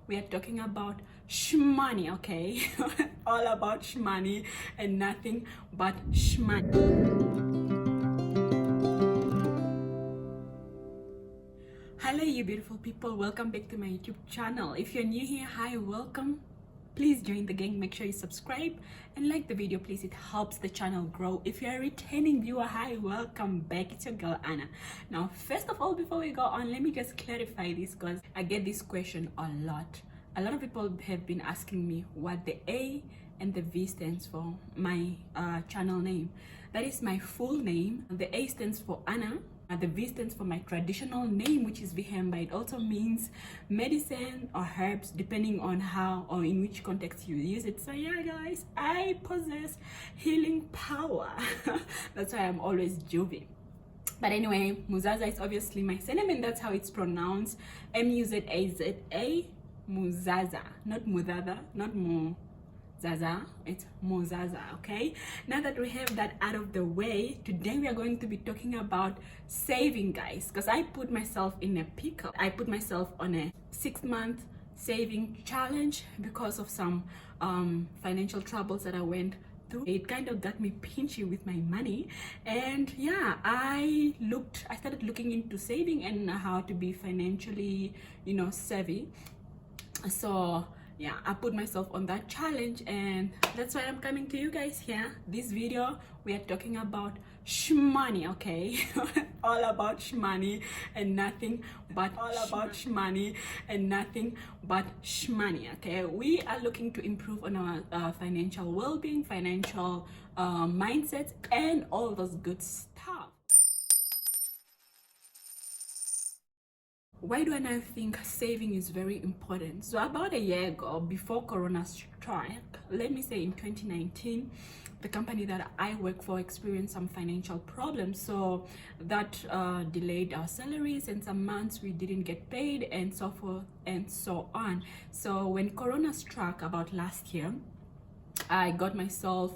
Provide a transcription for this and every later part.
we are talking about shmoney, okay? All about shmoney and nothing but shmoney. Hello you beautiful people, welcome back to my YouTube channel. If you're new here, hi, welcome. Please join the gang, make sure you subscribe and like the video, please. It helps the channel grow. If you're a returning viewer, hi, welcome back. It's your girl Anna. Now, first of all, before we go on, let me just clarify this because I get this question a lot. A lot of people have been asking me what the A and the V stands for my channel name. That is my full name. The A stands for Anna. The V stands for my traditional name, which is Vihemba. It also means medicine or herbs, depending on how or in which context you use it. So yeah, guys, I possess healing power. That's why I'm always juvie. But anyway, Muzaza is obviously my surname, and that's how it's pronounced. M-U-Z-A-Z-A, Muzaza, not Mudada, not Mu. Zaza, it's Muzaza, okay? Now that we have that out of the way, today we are going to be talking about saving, guys, because I put myself in a pickle. I put myself on a 6-month saving challenge because of some financial troubles that I went through. It kind of got me pinchy with my money, and yeah, I started looking into saving and how to be financially, savvy. So yeah, I put myself on that challenge, and that's why I'm coming to you guys here. This video, we are talking about shmoney, okay? All about shmoney and nothing but shmoney and nothing but shmoney, okay? We are looking to improve on our financial well-being, financial mindsets, and all those good stuff. Why do I now think saving is very important? So about a year ago, before Corona struck, let me say in 2019, the company that I work for experienced some financial problems. So that delayed our salaries, and some months we didn't get paid, and so forth and so on. So when Corona struck about last year, I got myself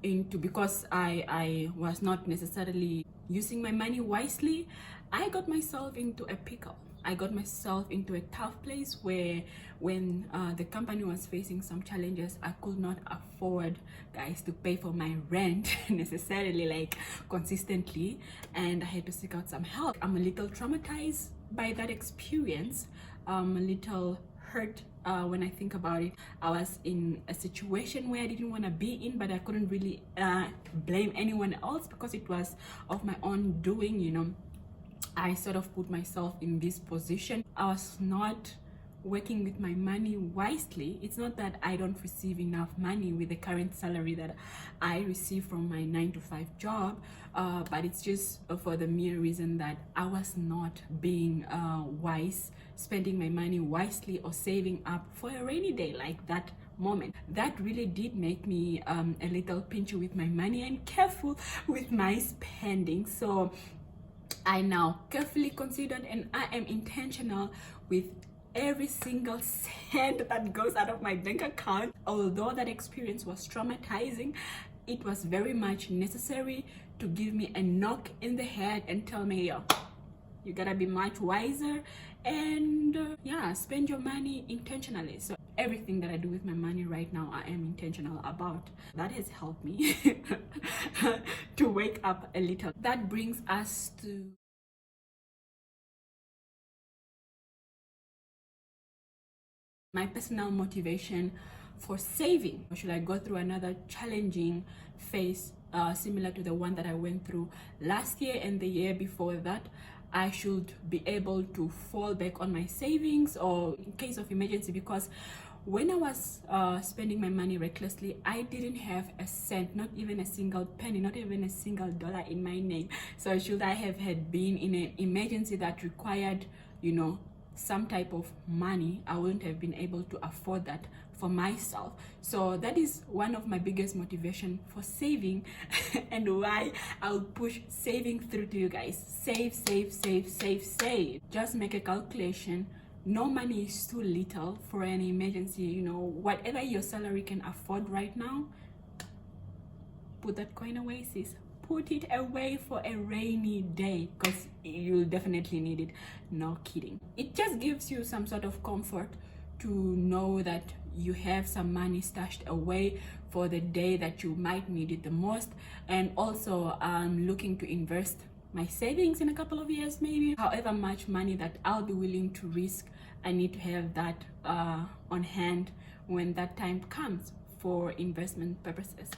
into, because I was not necessarily using my money wisely, I got myself into a pickle. I got myself into a tough place where when the company was facing some challenges, I could not afford, guys, to pay for my rent necessarily, like consistently, and I had to seek out some help. I'm a little traumatized by that experience, a little hurt when I think about it. I was in a situation where I didn't want to be in, but I couldn't really blame anyone else because it was of my own doing. I sort of put myself in this position. I was not working with my money wisely. It's not that I don't receive enough money with the current salary that I receive from my 9-to-5 job, but it's just for the mere reason that I was not being wise, spending my money wisely or saving up for a rainy day like that moment. That really did make me a little pinchy with my money and careful with my spending. So I now carefully considered, and I am intentional with every single cent that goes out of my bank account. Although that experience was traumatizing, it was very much necessary to give me a knock in the head and tell me, yo, you gotta be much wiser and yeah, spend your money intentionally. So everything that I do with my money right now, I am intentional about. That has helped me to wake up a little. That brings us to my personal motivation for saving. Should I go through another challenging phase similar to the one that I went through last year and the year before that, I should be able to fall back on my savings or in case of emergency, because when I was spending my money recklessly, I didn't have a cent, not even a single penny, not even a single dollar in my name. So should I have had been in an emergency that required, some type of money, I wouldn't have been able to afford that for myself. So that is one of my biggest motivation for saving and why I'll push saving through to you guys. Save, save, save, save, save. Just make a calculation. No money is too little for an emergency. Whatever your salary can afford right now, put that coin away, sis. Put it away for a rainy day, because you'll definitely need it. No kidding. It just gives you some sort of comfort to know that you have some money stashed away for the day that you might need it the most. And also I'm looking to invest my savings in a couple of years, maybe however much money that I'll be willing to risk. I need to have that on hand when that time comes for investment purposes,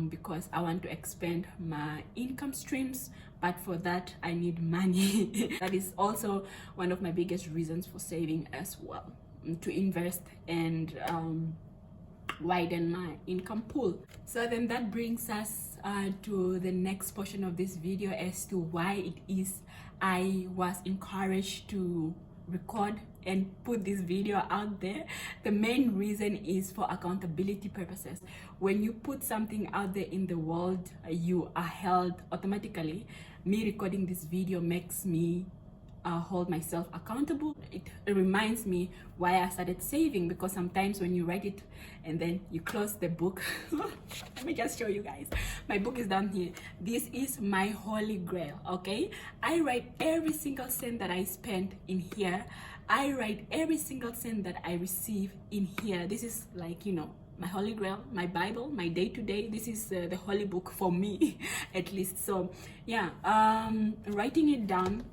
because I want to expand my income streams, but for that I need money. That is also one of my biggest reasons for saving as well, to invest and widen my income pool. So then that brings us to the next portion of this video as to why it is I was encouraged to record and put this video out there. The main reason is for accountability purposes. When you put something out there in the world, you are held automatically. Me recording this video makes me hold myself accountable. It reminds me why I started saving, because sometimes when you write it and then you close the book let me just show you guys. My book is down here. This is my holy grail, okay? I write every single cent that I spend in here. I write every single cent that I receive in here. This is like, you know, my holy grail, my Bible, my day-to-day. This is the holy book for me at least. So yeah, writing it down,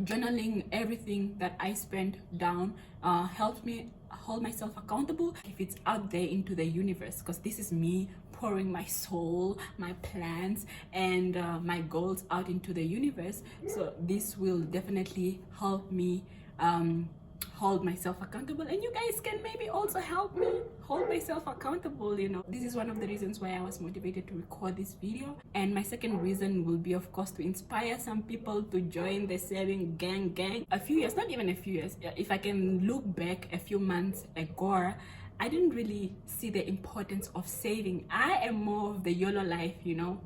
journaling everything that I spend down helps me hold myself accountable if it's out there into the universe, because this is me pouring my soul, my plans, and my goals out into the universe. So this will definitely help me hold myself accountable, and you guys can maybe also help me hold myself accountable. You know, this is one of the reasons why I was motivated to record this video. And my second reason will be, of course, to inspire some people to join the saving gang. A few years, not even a few years, if I can look back a few months ago, I didn't really see the importance of saving. I am more of the YOLO life, you know,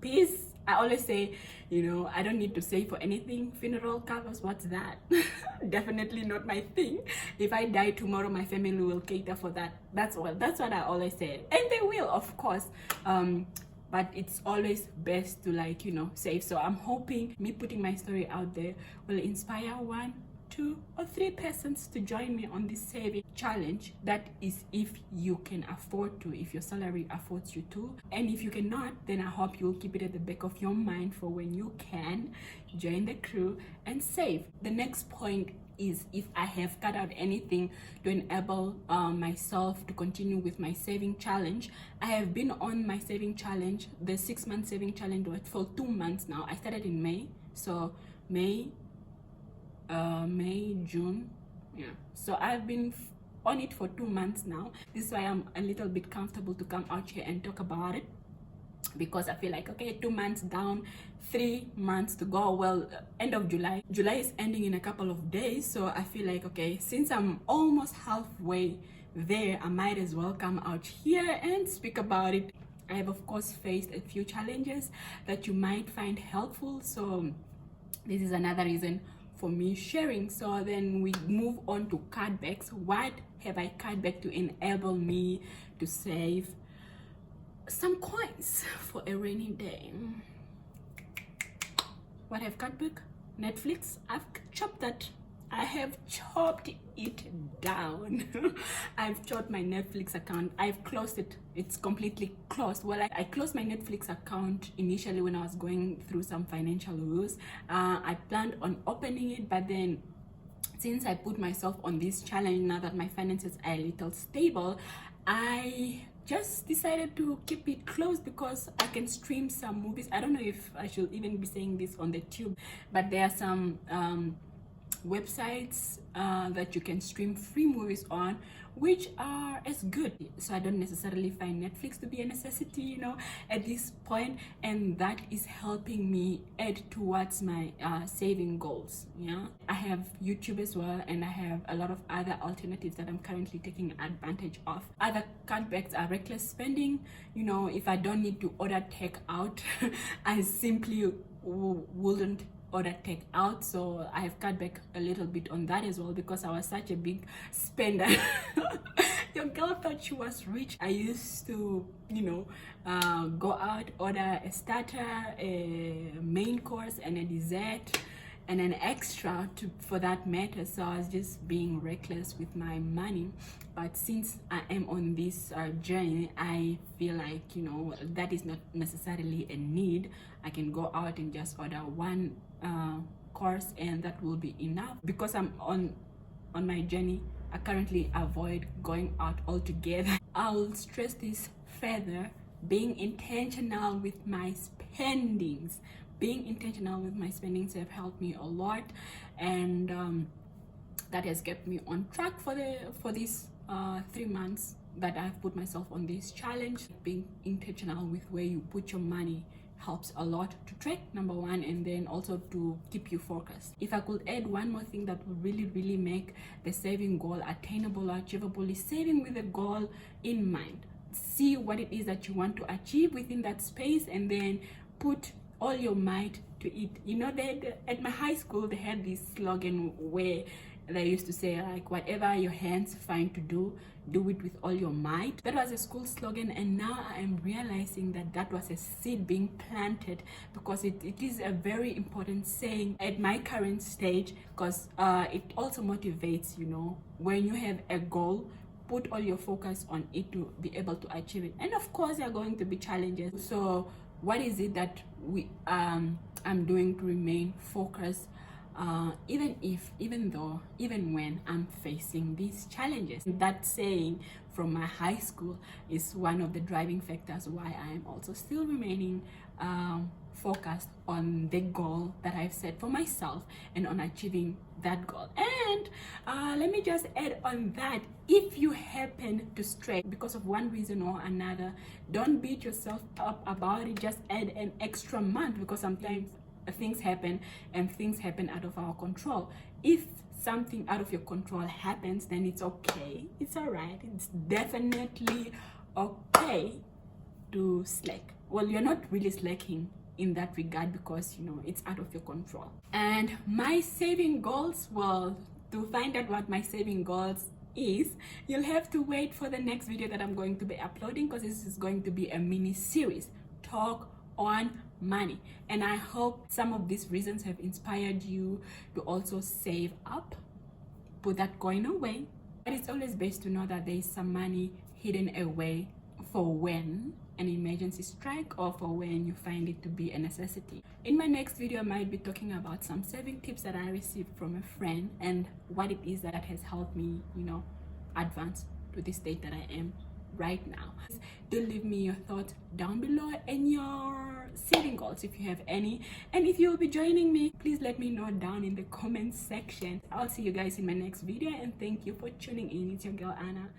peace. I always say, you know, I don't need to save for anything. Funeral covers, what's that? Definitely not my thing. If I die tomorrow, my family will cater for that. That's what I always say. And they will, of course. But it's always best to, like, you know, save. So I'm hoping me putting my story out there will inspire 1, 2, or 3 persons to join me on this saving challenge. That is if you can afford to, if your salary affords you to. And if you cannot, then I hope you'll keep it at the back of your mind for when you can join the crew and save. The next point is, if I have cut out anything to enable myself to continue with my saving challenge. I have been on my saving challenge, the 6-month saving challenge, for 2 months now. I started in May, so May, June, yeah. So I've been on it for 2 months now. This is why I'm a little bit comfortable to come out here and talk about it, because I feel like, okay, 2 months down, 3 months to go. Well, end of July is ending in a couple of days, so I feel like, okay, since I'm almost halfway there, I might as well come out here and speak about it. I have, of course, faced a few challenges that you might find helpful, so this is another reason for me sharing. So then we move on to cutbacks. What have I cut back to enable me to save some coins for a rainy day? What have cut back? Netflix. I've chopped that. I have chopped it down. I've chopped my Netflix account. I've closed it. It's completely closed. Well, I closed my Netflix account initially when I was going through some financial woes. I planned on opening it, but then since I put myself on this challenge, now that my finances are a little stable, I just decided to keep it closed because I can stream some movies. I don't know if I should even be saying this on the tube, but there are some websites that you can stream free movies on, which are as good. So I don't necessarily find Netflix to be a necessity, you know, at this point, and that is helping me add towards my saving goals. Yeah, I have YouTube as well, and I have a lot of other alternatives that I'm currently taking advantage of. Other cutbacks are reckless spending. You know, if I don't need to order takeout, I simply wouldn't order take out. So I have cut back a little bit on that as well, because I was such a big spender. Your girl thought she was rich. I used to, you know, go out, order a starter, a main course, and a dessert, and an extra for that matter. So I was just being reckless with my money. But since I am on this journey, I feel like, that is not necessarily a need. I can go out and just order one course and that will be enough. Because I'm on my journey, I currently avoid going out altogether. I'll stress this further. Being intentional with my spendings have helped me a lot, and that has kept me on track for these 3 months that I've put myself on this challenge. Being intentional with where you put your money helps a lot to track, number one, and then also to keep you focused. If I could add one more thing that would really make the saving goal attainable or achievable, is saving with a goal in mind. See what it is that you want to achieve within that space, and then put all your might to it. At my high school, they had this slogan where they used to say, like, whatever your hands find to do it with all your might. That was a school slogan, and now I am realizing that was a seed being planted, because it is a very important saying at my current stage, because it also motivates, when you have a goal, put all your focus on it to be able to achieve it. And of course, there are going to be challenges. So what is it that I'm doing to remain focused, even when I'm facing these challenges? That saying from my high school is one of the driving factors why I am also still remaining focused on the goal that I've set for myself and on achieving that goal. And let me just add on that, if you happen to stray because of one reason or another, don't beat yourself up about it. Just add an extra month, because sometimes things happen, and things happen out of our control. If something out of your control happens, then it's okay, it's all right, it's definitely okay to slack. Well, you're not really slacking in that regard, because it's out of your control. And my saving goals, well, to find out what my saving goals is, you'll have to wait for the next video that I'm going to be uploading, because this is going to be a mini series, talk on money. And I hope some of these reasons have inspired you to also save up, put that coin away. But it's always best to know that there is some money hidden away for when an emergency strike, or for when you find it to be a necessity. In my next video, I might be talking about some saving tips that I received from a friend, and what it is that has helped me, advance to the state that I am right now. Do leave me your thoughts down below and your saving goals if you have any, and if you will be joining me, please let me know down in the comments section. I'll see you guys in my next video, and thank you for tuning in. It's your girl Anna.